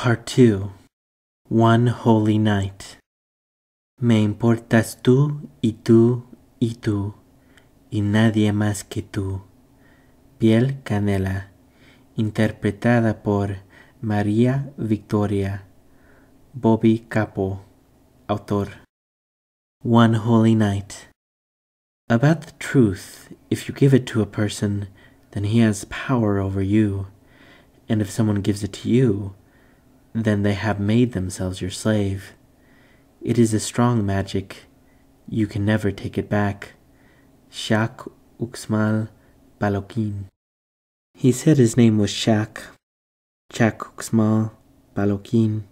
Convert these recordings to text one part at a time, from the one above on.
Part 2. One Holy Night. Me importas tú y tú y tú, y nadie más que tú. Piel Canela, interpretada por María Victoria. Bobby Capo, autor. One Holy Night. About the truth, if you give it to a person, then he has power over you, and if someone gives it to you, then they have made themselves your slave. It is a strong magic. You can never take it back. Shak Uxmal Balokin. He said his name was Shak Uxmal Balokin.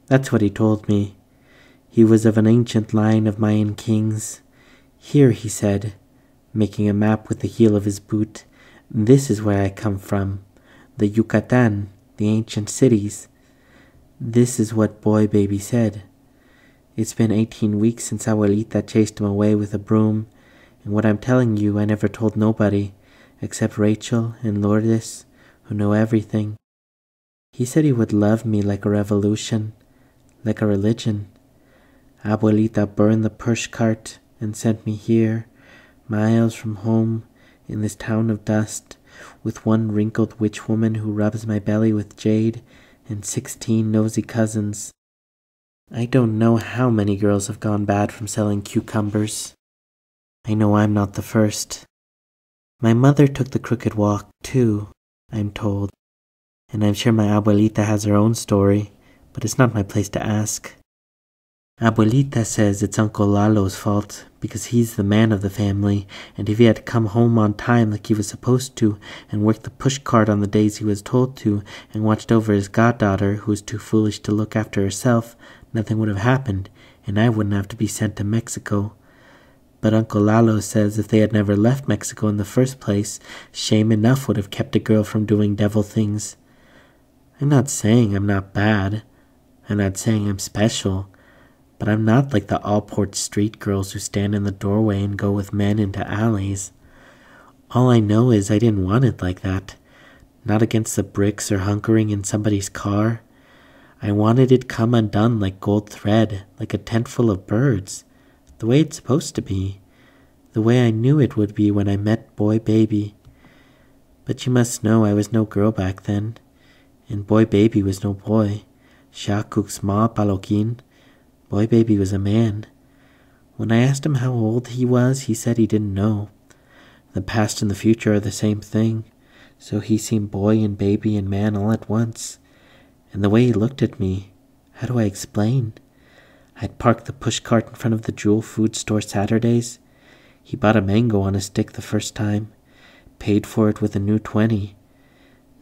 That's what he told me. He was of an ancient line of Mayan kings. Here, he said, making a map with the heel of his boot, this is where I come from. The Yucatan, the ancient cities. This is what Boy Baby said. It's been 18 weeks since Abuelita chased him away with a broom, and what I'm telling you I never told nobody, except Rachel and Lourdes, who know everything. He said he would love me like a revolution, like a religion. Abuelita burned the push cart and sent me here, miles from home, in this town of dust, with one wrinkled witch woman who rubs my belly with jade, and 16 nosy cousins. I don't know how many girls have gone bad from selling cucumbers. I know I'm not the first. My mother took the crooked walk, too, I'm told, and I'm sure my abuelita has her own story, but it's not my place to ask. Abuelita says it's Uncle Lalo's fault, because he's the man of the family, and if he had come home on time like he was supposed to, and worked the push cart on the days he was told to, and watched over his goddaughter, who was too foolish to look after herself, nothing would have happened, and I wouldn't have to be sent to Mexico. But Uncle Lalo says if they had never left Mexico in the first place, shame enough would have kept a girl from doing devil things. I'm not saying I'm not bad. I'm not saying I'm special. But I'm not like the Allport street girls who stand in the doorway and go with men into alleys. All I know is I didn't want it like that. Not against the bricks or hunkering in somebody's car. I wanted it come undone like gold thread, like a tent full of birds. The way it's supposed to be. The way I knew it would be when I met Boy Baby. But you must know I was no girl back then. And Boy Baby was no boy. Shakuk Ma Palokin. Boy Baby was a man. When I asked him how old he was, he said he didn't know. The past and the future are the same thing, so he seemed boy and baby and man all at once. And the way he looked at me, how do I explain? I'd parked the pushcart in front of the Jewel Food Store Saturdays. He bought a mango on a stick the first time, paid for it with a new 20.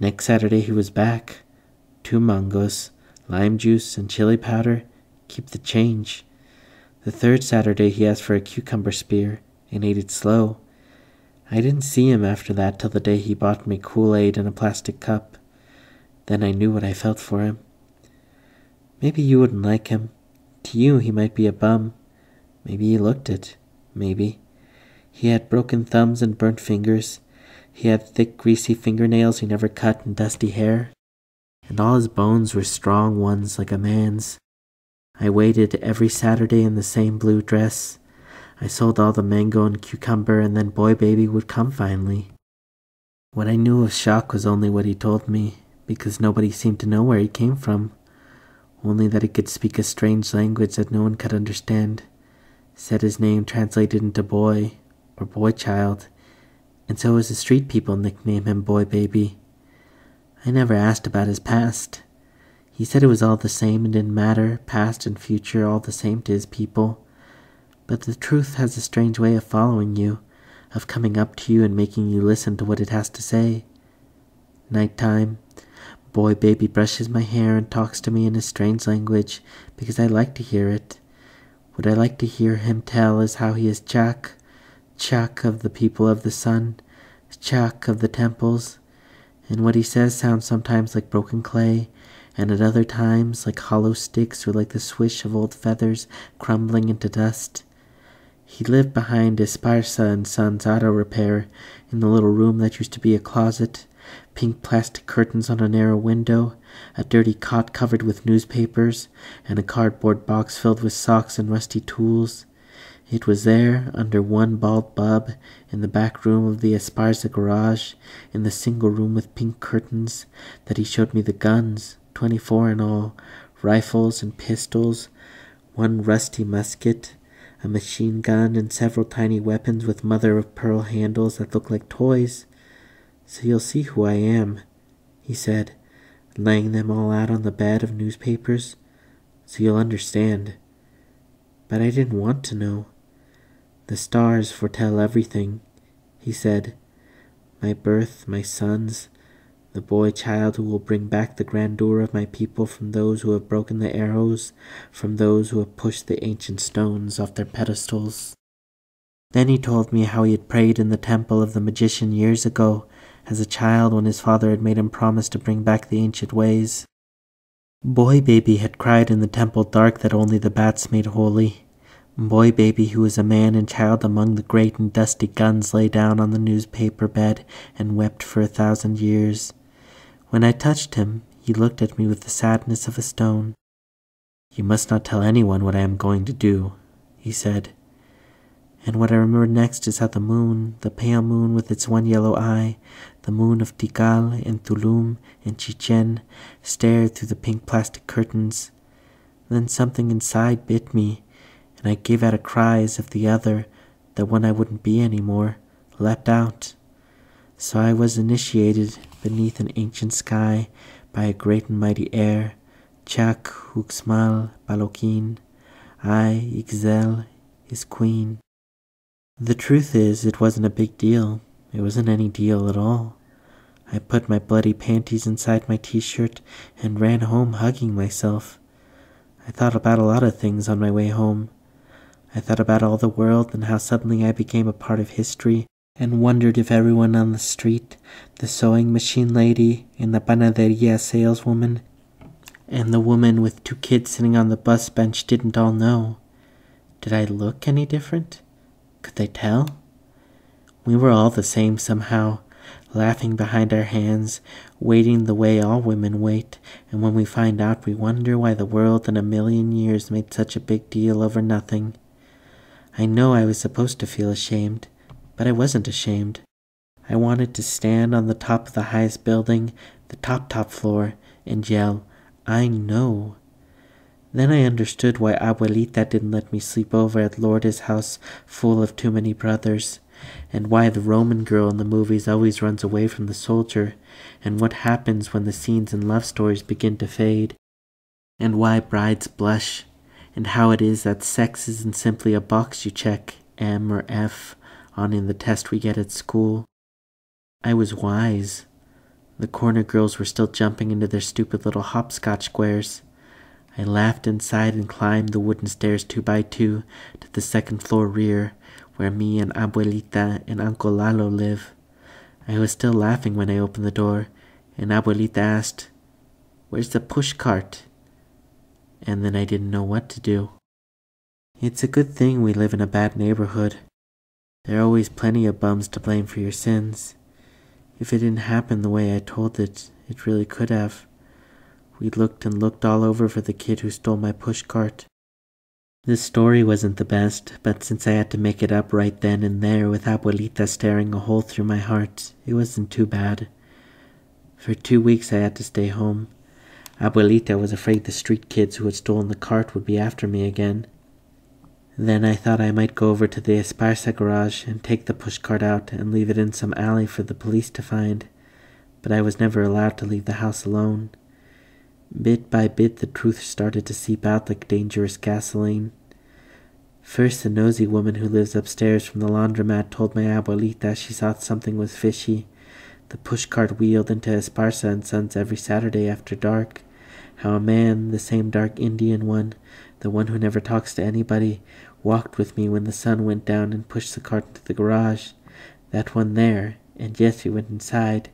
Next Saturday he was back. 2 mangoes, lime juice and chili powder. Keep the change. The third Saturday he asked for a cucumber spear and ate it slow. I didn't see him after that till the day he bought me Kool-Aid in a plastic cup. Then I knew what I felt for him. Maybe you wouldn't like him. To you he might be a bum. Maybe he looked it. Maybe. He had broken thumbs and burnt fingers. He had thick, greasy fingernails he never cut and dusty hair. And all his bones were strong ones like a man's. I waited every Saturday in the same blue dress. I sold all the mango and cucumber, and then Boy Baby would come finally. What I knew of Shock was only what he told me, because nobody seemed to know where he came from, only that he could speak a strange language that no one could understand, said his name translated into boy, or boy child, and so as the street people nicknamed him Boy Baby. I never asked about his past. He said it was all the same and didn't matter, past and future, all the same to his people. But the truth has a strange way of following you, of coming up to you and making you listen to what it has to say. Nighttime, Boy Baby brushes my hair and talks to me in a strange language, because I like to hear it. What I like to hear him tell is how he is Chak of the people of the sun, Chak of the temples, and what he says sounds sometimes like broken clay, and at other times like hollow sticks or like the swish of old feathers crumbling into dust. He lived behind Esparza and Son's auto repair in the little room that used to be a closet, pink plastic curtains on a narrow window, a dirty cot covered with newspapers, and a cardboard box filled with socks and rusty tools. It was there, under one bald bulb, in the back room of the Esparza garage, in the single room with pink curtains, that he showed me the guns, 24 in all, rifles and pistols, one rusty musket, a machine gun, and several tiny weapons with mother-of-pearl handles that look like toys. "So you'll see who I am," he said, laying them all out on the bed of newspapers. "So you'll understand." But I didn't want to know. "The stars foretell everything," he said. "My birth, my sons, the boy child who will bring back the grandeur of my people from those who have broken the arrows, from those who have pushed the ancient stones off their pedestals." Then he told me how he had prayed in the temple of the magician years ago, as a child when his father had made him promise to bring back the ancient ways. Boy Baby had cried in the temple dark that only the bats made holy. Boy Baby, who was a man and child among the great and dusty guns, lay down on the newspaper bed and wept for 1,000 years. When I touched him, he looked at me with the sadness of a stone. "You must not tell anyone what I am going to do," he said. And what I remember next is how the moon, the pale moon with its one yellow eye, the moon of Tikal and Tulum and Chichen, stared through the pink plastic curtains. Then something inside bit me, and I gave out a cry as if the other, the one I wouldn't be anymore, leapt out. So I was initiated beneath an ancient sky by a great and mighty air, Chak Uxmal Balokin, I, Ixel, his queen. The truth is, it wasn't a big deal. It wasn't any deal at all. I put my bloody panties inside my t-shirt and ran home hugging myself. I thought about a lot of things on my way home. I thought about all the world and how suddenly I became a part of history, and wondered if everyone on the street, the sewing machine lady and the panaderia saleswoman, and the woman with 2 kids sitting on the bus bench didn't all know. Did I look any different? Could they tell? We were all the same somehow, laughing behind our hands, waiting the way all women wait, and when we find out we wonder why the world in a million years made such a big deal over nothing. I know I was supposed to feel ashamed, but I wasn't ashamed. I wanted to stand on the top of the highest building, the top floor, and yell, "I know." Then I understood why Abuelita didn't let me sleep over at Lourdes' house full of too many brothers, and why the Roman girl in the movies always runs away from the soldier, and what happens when the scenes in love stories begin to fade, and why brides blush, and how it is that sex isn't simply a box you check, M or F, on in the test we get at school. I was wise. The corner girls were still jumping into their stupid little hopscotch squares. I laughed inside and climbed the wooden stairs 2 by 2 to the 2nd floor rear, where me and Abuelita and Uncle Lalo live. I was still laughing when I opened the door, and Abuelita asked, "Where's the push cart?" And then I didn't know what to do. It's a good thing we live in a bad neighborhood. There are always plenty of bums to blame for your sins. If it didn't happen the way I told it, it really could have. We looked and looked all over for the kid who stole my pushcart. The story wasn't the best, but since I had to make it up right then and there with Abuelita staring a hole through my heart, it wasn't too bad. For 2 weeks I had to stay home. Abuelita was afraid the street kids who had stolen the cart would be after me again. Then I thought I might go over to the Esparza garage and take the pushcart out and leave it in some alley for the police to find, but I was never allowed to leave the house alone. Bit by bit the truth started to seep out like dangerous gasoline. First the nosy woman who lives upstairs from the laundromat told my Abuelita she thought something was fishy. The pushcart wheeled into Esparza and Sons every Saturday after dark. How a man, the same dark Indian one, the one who never talks to anybody, walked with me when the sun went down and pushed the cart into the garage. That one there, and yes, we went inside.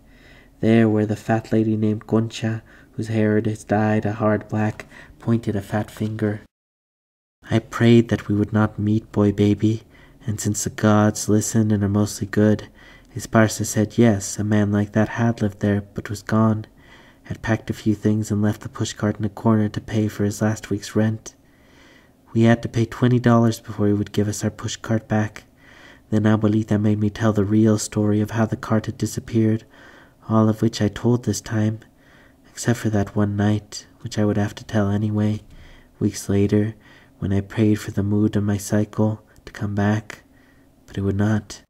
There where the fat lady named Concha, whose hair is dyed a hard black, pointed a fat finger. I prayed that we would not meet, boy baby, and since the gods listen and are mostly good, Esparza said yes, a man like that had lived there, but was gone, had packed a few things and left the pushcart in a corner to pay for his last week's rent. We had to pay $20 before he would give us our pushcart back. Then Abuelita made me tell the real story of how the cart had disappeared, all of which I told this time, except for that one night, which I would have to tell anyway, weeks later, when I prayed for the mood on my cycle to come back, but it would not.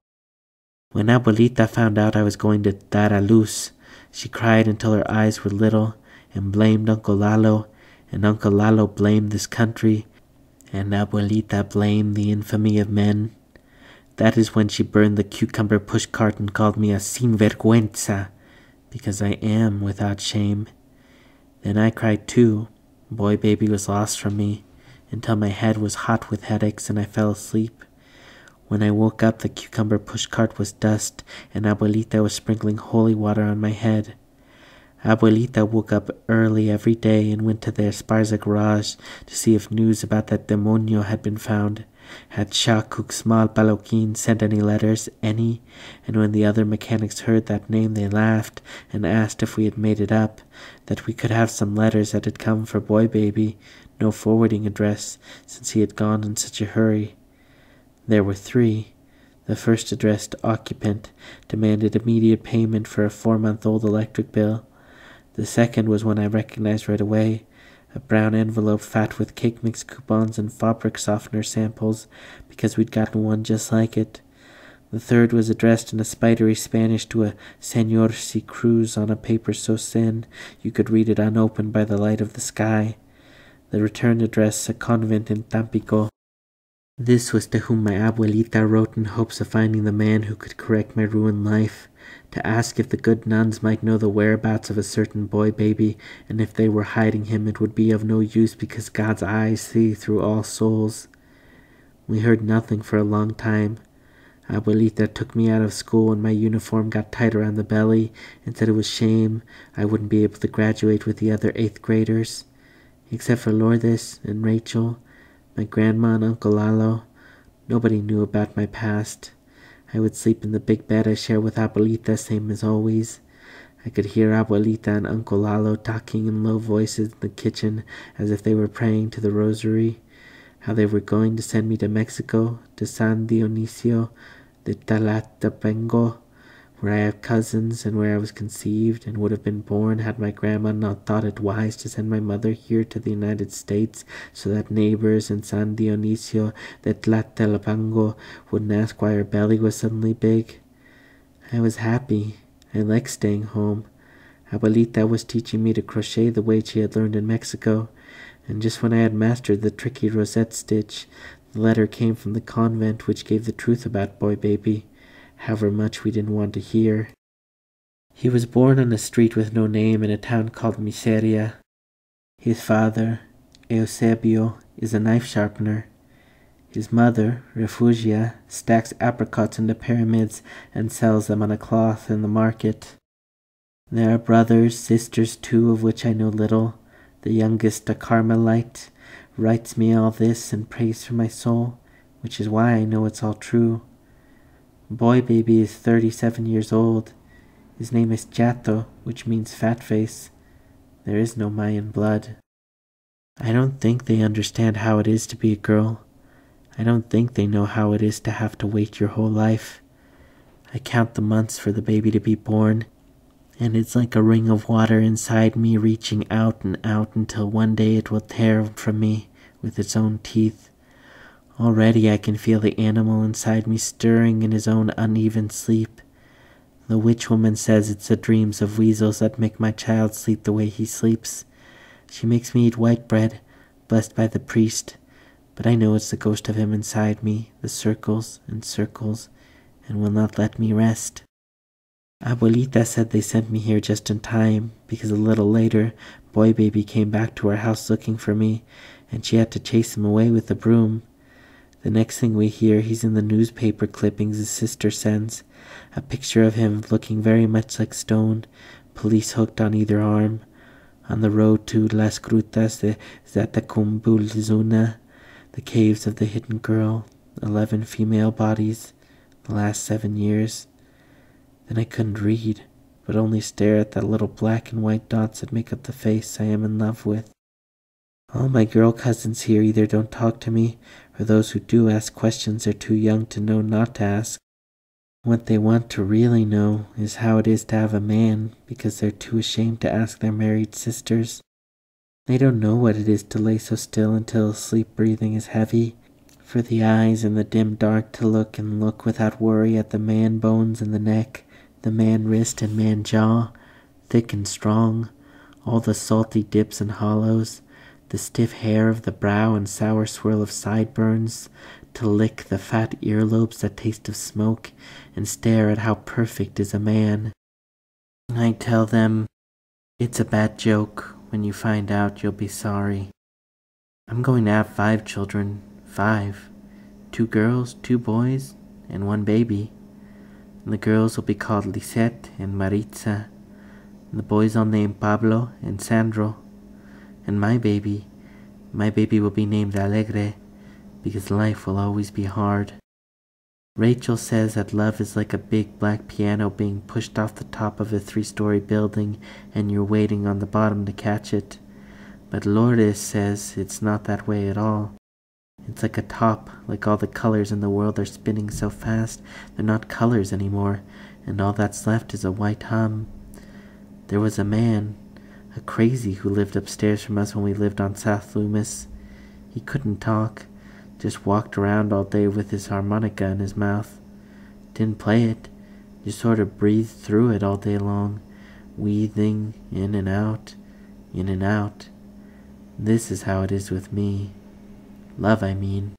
When Abuelita found out I was going to dar a luz, she cried until her eyes were little and blamed Uncle Lalo, and Uncle Lalo blamed this country, and Abuelita blamed the infamy of men. That is when she burned the cucumber pushcart and called me a sinvergüenza, because I am without shame. Then I cried too. Boy baby was lost from me, until my head was hot with headaches and I fell asleep. When I woke up, the cucumber pushcart was dust, and Abuelita was sprinkling holy water on my head. Abuelita woke up early every day and went to the Esparza garage to see if news about that demonio had been found. Had Shakuksmal Balokin sent any letters, any? And when the other mechanics heard that name, they laughed and asked if we had made it up, that we could have some letters that had come for boy baby, no forwarding address, since he had gone in such a hurry. There were 3. The first, addressed occupant, demanded immediate payment for a 4-month-old electric bill. The second was one I recognized right away, a brown envelope fat with cake mix coupons and fabric softener samples, because we'd gotten one just like it. The third was addressed in a spidery Spanish to a Señor C. Cruz on a paper so thin you could read it unopened by the light of the sky. The return address, a convent in Tampico. This was to whom my abuelita wrote in hopes of finding the man who could correct my ruined life, to ask if the good nuns might know the whereabouts of a certain boy baby, and if they were hiding him it would be of no use because God's eyes see through all souls. We heard nothing for a long time. Abuelita took me out of school and my uniform got tight around the belly and said it was shame I wouldn't be able to graduate with the other 8th graders. Except for Lourdes and Rachel, my grandma and Uncle Lalo, nobody knew about my past. I would sleep in the big bed I share with Abuelita, same as always. I could hear Abuelita and Uncle Lalo talking in low voices in the kitchen as if they were praying to the rosary, how they were going to send me to Mexico, to San Dionisio de Talatapengo, where I have cousins and where I was conceived and would have been born had my grandma not thought it wise to send my mother here to the United States so that neighbors in San Dionisio de Tlatelolco wouldn't ask why her belly was suddenly big. I was happy. I liked staying home. Abuelita was teaching me to crochet the way she had learned in Mexico, and just when I had mastered the tricky rosette stitch, the letter came from the convent which gave the truth about boy baby, however much we didn't want to hear. He was born on a street with no name in a town called Miseria. His father, Eusebio, is a knife sharpener. His mother, Refugia, stacks apricots into pyramids and sells them on a cloth in the market. There are brothers, sisters too, of which I know little. The youngest, a Carmelite, writes me all this and prays for my soul, which is why I know it's all true. Boy baby is 37 years old. His name is Chato, which means fat face. There is no Mayan blood. I don't think they understand how it is to be a girl. I don't think they know how it is to have to wait your whole life. I count the months for the baby to be born, and it's like a ring of water inside me reaching out and out until one day it will tear from me with its own teeth. Already I can feel the animal inside me stirring in his own uneven sleep. The witch woman says it's the dreams of weasels that make my child sleep the way he sleeps. She makes me eat white bread, blessed by the priest, but I know it's the ghost of him inside me that circles and circles and will not let me rest. Abuelita said they sent me here just in time, because a little later, boy baby came back to our house looking for me, and she had to chase him away with a broom. The next thing we hear, he's in the newspaper clippings his sister sends, a picture of him looking very much like stone, police hooked on either arm, on the road to Las Grutas de Zatacumbulzuna, the caves of the hidden girl, 11 female bodies, the last 7 years. and I couldn't read, but only stare at the little black and white dots that make up the face I am in love with. All my girl cousins here either don't talk to me, or those who do ask questions are too young to know not to ask. What they want to really know is how it is to have a man, because they're too ashamed to ask their married sisters. They don't know what it is to lay so still until sleep breathing is heavy, for the eyes in the dim dark to look and look without worry at the man bones in the neck, the man wrist and man jaw, thick and strong, all the salty dips and hollows, the stiff hair of the brow and sour swirl of sideburns, to lick the fat earlobes that taste of smoke and stare at how perfect is a man. I tell them, it's a bad joke. When you find out, you'll be sorry. I'm going to have 5 children. 5. 2 girls, 2 boys, and 1 baby. And the girls will be called Lisette and Maritza. And the boys I'll name Pablo and Sandro. And my baby will be named Alegre, because life will always be hard. Rachel says that love is like a big black piano being pushed off the top of a 3-story building and you're waiting on the bottom to catch it. But Lourdes says it's not that way at all. It's like a top, like all the colors in the world are spinning so fast they're not colors anymore, and all that's left is a white hum. There was a man, a crazy, who lived upstairs from us when we lived on South Loomis. He couldn't talk, just walked around all day with his harmonica in his mouth. Didn't play it, just sort of breathed through it all day long, weaving in and out, in and out. This is how it is with me. Love, I mean.